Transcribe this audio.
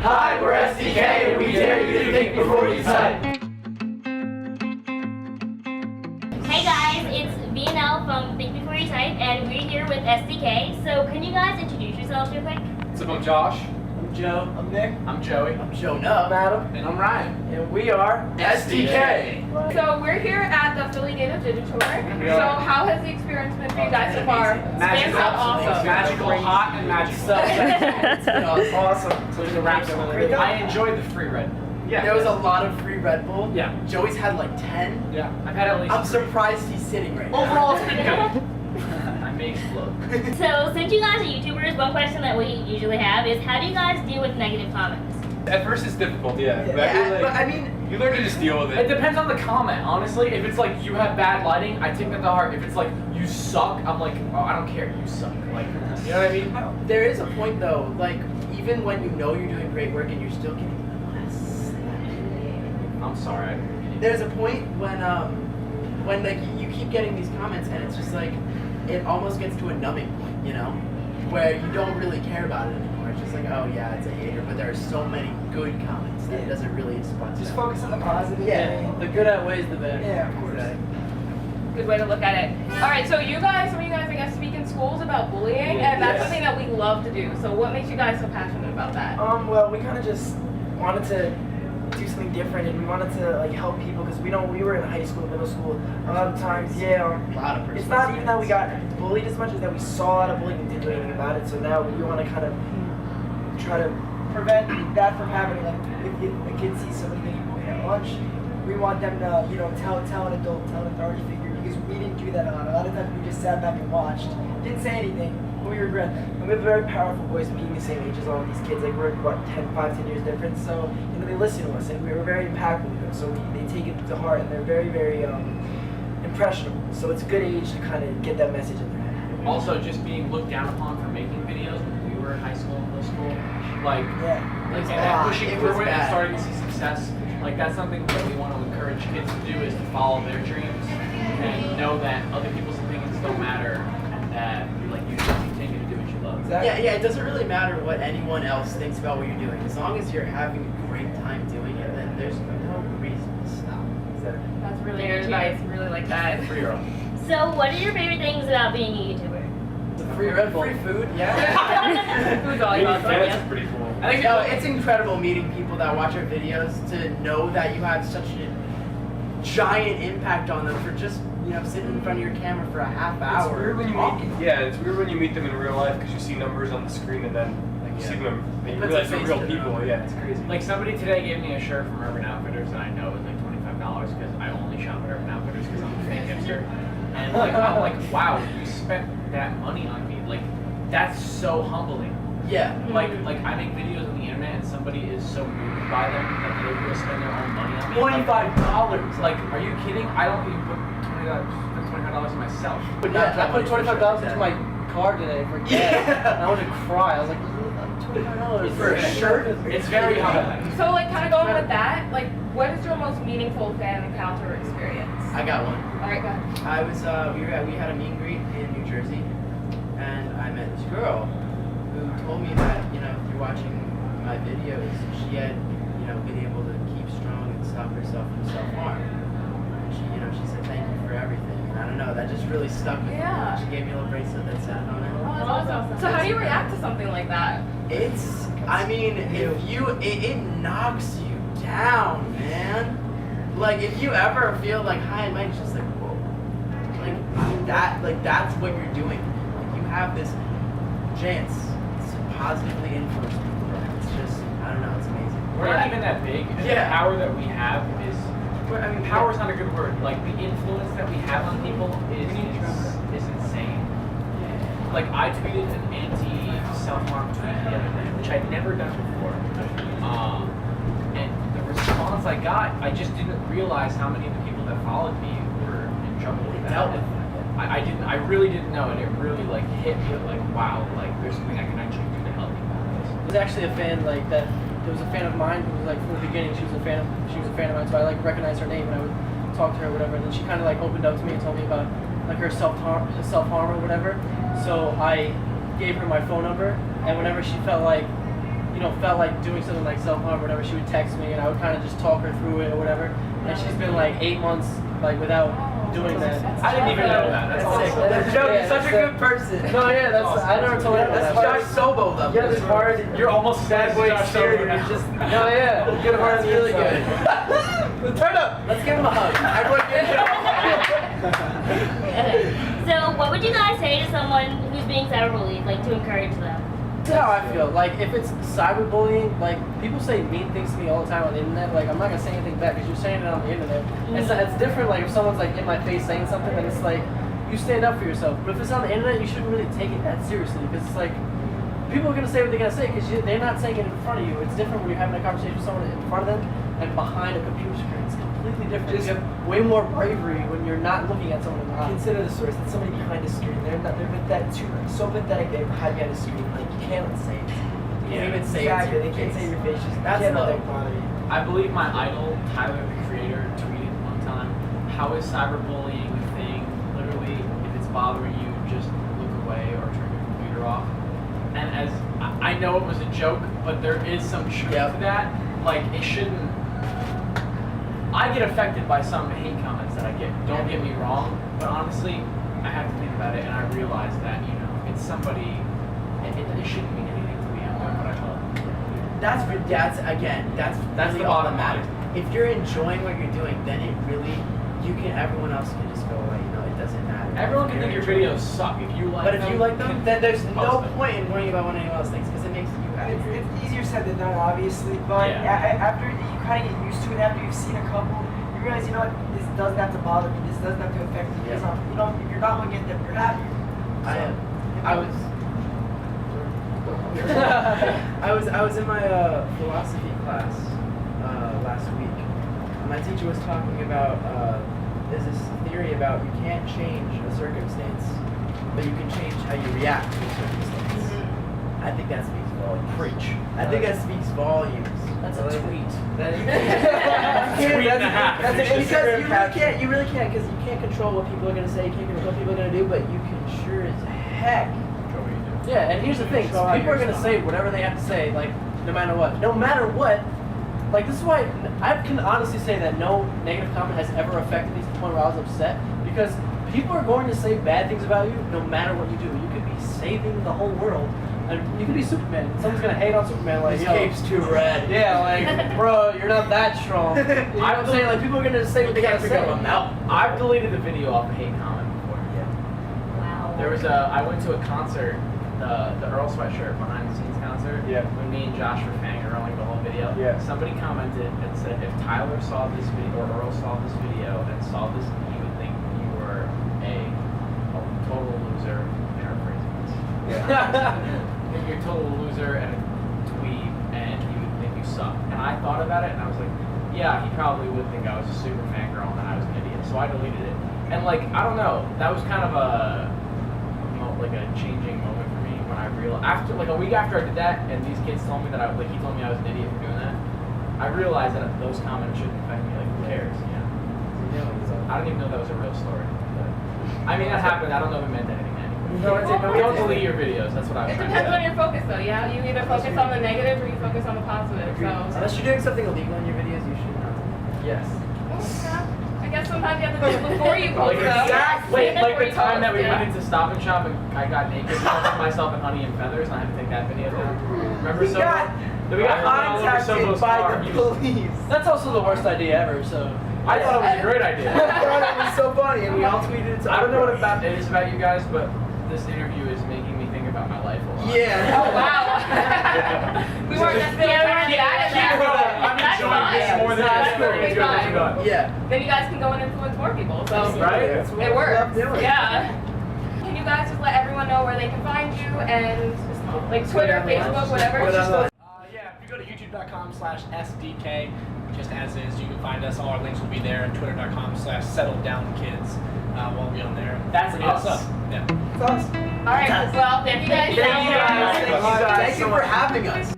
Hi, we're SDK, and we dare you to think before you type. Hey guys, it's V&L from Think Before You Type, and we're here with SDK. So can you guys introduce yourselves real quick? What's up, I'm Josh. I'm Joe. I'm Nick. I'm Joey. I'm Jonah. I'm Adam. And I'm Ryan. And we are SDK. So we're here at the Philly Native Digital. So how has the experience been for you guys so far? Magical, Awesome. magical, hot, and magical. It's been awesome. So to wrap it up, I enjoyed the free Red Bull. Yeah. There was a lot of free Red Bull. Yeah. Joey's had like 10. Yeah. I've had at least. I'm surprised he's sitting right now. Overall, it's been good. I may explode. So since you guys are YouTubers, one question that we usually have is how do you guys deal with negative comments? At first it's difficult, yeah. Yeah, but I mean, You learn to just deal with It it. depends on the comment, honestly. If it's like you have bad lighting, I take that to heart. If it's like you suck, I'm like, oh, I don't care, you suck. Like, you know what I mean? there is a point though, like even when you know you're doing great work and you're still getting less. I'm sorry. There's a point when like you keep getting these comments and it's just like it almost gets to a numbing point, you know, where you don't really care about it anymore. It's just like, oh yeah, it's a hater, but there are so many good comments that it doesn't really inspire. Just focus on the positive. Yeah. The good outweighs the bad. Yeah, of course. Good way to look at it. All right, so some of you guys, I guess, speak in schools about bullying, and that's something that we love to do. So what makes you guys so passionate about that? Well, we kind of just wanted to do something different, and we wanted to like help people because we were in high school, middle school. A lot of times, A lot of it's not even that we got bullied as much as that we saw a lot of bullying and didn't do anything about it. So now we want to kind of try to prevent that from happening. Like if a kid sees somebody getting bullied at lunch, we want them to, tell an adult, tell an authority figure, because we didn't do that a lot. A lot of times we just sat back and watched, didn't say anything, but we regret that. And we have a very powerful voice being the same age as all of these kids. Like we're, 5-10 years different, so they listen to us, and we were very impactful with them, so they take it to heart, and they're very, very impressionable. So it's a good age to kind of get that message in their head. Also, just being looked down upon for making videos when we were in high school and middle school, like and then pushing through it and starting to see success. Like that's something that we want to encourage kids to do, is to follow their dreams and know that other people's opinions don't matter, and that like you should continue to do what you love. Exactly. Yeah, it doesn't really matter what anyone else thinks about what you're doing. As long as you're having a great time doing it, then there's no reason to stop. That's really good advice. Really like that. For your own. So what are your favorite things about being a YouTuber? The free Red Bull, free food, yeah. Who's all about that? That's pretty cool. I think it's incredible meeting people that watch our videos to know that you have such a giant impact on them for just sitting in front of your camera for a half hour. It's weird when you talking. it's weird when you meet them in real life because you see numbers on the screen and then like you see them and you Puts a realize they're face real to them. people. Yeah, it's crazy. Like somebody today gave me a shirt from Urban Outfitters and I know it's like $25 because I only shop at Urban Outfitters because I'm a fake hipster. And like I'm like, wow, you spent that money on me. Like that's so humbling. Yeah. Like I make videos on the internet and somebody is so moved by them that they will spend their own money on me. $25. Like, are you kidding? I don't even put $25 on myself. But I put $25 into my car today for gas. And I wanted to cry. I was like, $25 For a shirt? It's very humbling. So like kind of going with that, like what is your most meaningful fan encounter experience? I got one. All right, go ahead. I was we had a meet and greet in New Jersey, and I met this girl who told me that through watching my videos, she had been able to keep strong and stop herself from self-harm. And she said thank you for everything. And I don't know, that just really stuck with me. Yeah. She gave me a little bracelet that said on it. Oh, that's awesome. So how do you react to something like that? It knocks you down, man. Like if you ever feel like high and mighty, it's just like whoa, that's what you're doing. Like you have this chance to positively influence people. It's just I don't know, it's amazing. We're not even that big. And the power that we have is, power is not a good word. Like the influence that we have on people is insane. Like I tweeted an anti-self-harm tweet the other day, which I'd never done before. And the response I got, I just didn't realize how many of the people that followed me were in trouble with that. Dealt with I really didn't know, and it really like hit me like wow, like there's something I can actually do to help people. There's actually a fan like that. There was a fan of mine who was like from the beginning. She was a fan of mine, so I like recognized her name and I would talk to her or whatever. And then she kind of like opened up to me and told me about like her self-harm or whatever. So I gave her my phone number, and whenever she felt like felt like doing something like self-harm or whatever, she would text me and I would kind of just talk her through it or whatever. And she's been like 8 months like without doing that. I didn't even know that. That's awesome. Joe, you're such a good person. No, yeah, that's I never told her That's that. Josh Sobo though. Yeah, it's hard. You're almost Bad boy Josh exterior. Sobo now. Just No, yeah, good heart. That's really good. Turn up. Let's give him a hug. Everyone give him a hug. So, what would you guys say to someone who's being cyberbullied, like to encourage them? That's how I feel. Like, if it's cyberbullying, like, people say mean things to me all the time on the internet. Like, I'm not gonna say anything back because you're saying it on the internet. It's different, like, if someone's, like, in my face saying something, then it's like, you stand up for yourself. But if it's on the internet, you shouldn't really take it that seriously because it's like, people are gonna say what they're gonna say because they're not saying it in front of you. It's different when you're having a conversation with someone in front of them and behind a computer screen. It's completely different. You have way more bravery when you're not looking at someone in the eye. Consider the source. That's somebody behind a screen. They're so pathetic they hide behind a screen. Like you can't say it. You can't even say Exactly. it. They can't say your face. Just That's can't let low. that bother you. I believe my idol, Tyler the Creator, tweeted one time, how is cyberbullying a thing? Literally, if it's bothering you, just look away or turn your computer off. And as I know it was a joke, but there is some truth to that. Like, it shouldn't. I get affected by some hate comments that I get. Don't get me wrong, but honestly, I have to think about it, and I realize that, it's somebody, it shouldn't mean anything to me. I'm doing what I love. That's the the all bottom that matters. If you're enjoying what you're doing, then it really, everyone else can just go away. It doesn't matter. Everyone can think your videos suck. If you like But them, if you like them, then there's no post them. point in worrying about what anyone else thinks because it makes you happy. It's easier said than done, obviously, but after you kind of get used to it, after you've seen a couple, you realize, what, this doesn't have to bother me, this doesn't have to affect me. Because, if you're not looking at them, you're happy. I was in my philosophy class last week. My teacher was talking about there's this theory about you can't change a circumstance, but you can change how you react to a circumstance. I think that speaks volumes. Preach. I think that speaks volumes. That's a tweet. Tweet and a half. You really can't, because you can't control what people are gonna say, you can't control what people are gonna do, but you can sure as heck. Yeah, and here's the thing. Control People are going to yourself. say whatever they have to say, like, no matter what. No matter what, like, this is why I can honestly say that no negative comment has ever affected me to the point where I was upset, because people are going to say bad things about you no matter what you do. You could be saving the whole world, and you could be Superman. And someone's going to hate on Superman, like, His yo. cape's too red. Yeah, like, bro, you're not that strong. You know what I'm saying? Like, people are going to say what they got to say. I've deleted the video off a hate comment before. Wow. There was I went to a concert, the Earl Sweatshirt behind the scenes concert. Yeah. When me and Josh were fangirling the whole video. Yeah. Somebody commented and said if Tyler saw this video or Earl saw this video and saw this, he would think you were a total loser. Paraphrasing this. Yeah. You're a total loser and a dweeb, and he would think you suck. And I thought about it, and I was like, yeah, he probably would think I was a super fangirl and I was an idiot. So I deleted it. And like, I don't know, that was kind of a changing moment for me when I realized after a week after I did that, and these kids told me that he told me I was an idiot for doing that. I realized that those comments shouldn't affect me. Like, who cares? I don't even know that was a real story. But, I mean, that happened. I don't know if it meant anything. Don't delete your videos. That's what I was It trying to depends on say. your focus, though. Yeah, you either focus on the negative or you focus on the positive. So. Unless you're doing something illegal in your videos, you should not. Yes. I guess sometimes you have to do it before you post them. Wait, like Before the you time post, that we yeah. went into Stop and Shop and I got naked, covered myself in honey and feathers, and I had to take that video down. Remember We Sobo? got We got honey all over Sobo's contacted by car. the police. That's also the worst idea ever, so. I thought it was a great idea. I thought it was so funny, and we all tweeted it. I don't know what it is about you guys, but this interview is making me think about my life a lot. Yeah. Oh, wow. We weren't necessarily trying to get at that. I'm enjoying this more than That's it's fine. done. Yeah. Then you guys can go and influence more people. So Right? That's what it we works. love doing. Yeah. Can you guys just let everyone know where they can find you and like Twitter, Facebook, whatever? Yeah, if you go to youtube.com/SDK, just as is, you can find us. All our links will be there, and twitter.com/settledownkids. We'll be on there. That's Hit us us. up. Yeah. It's awesome. All right. Well, thank you guys. Thank you guys. Thank you for having us.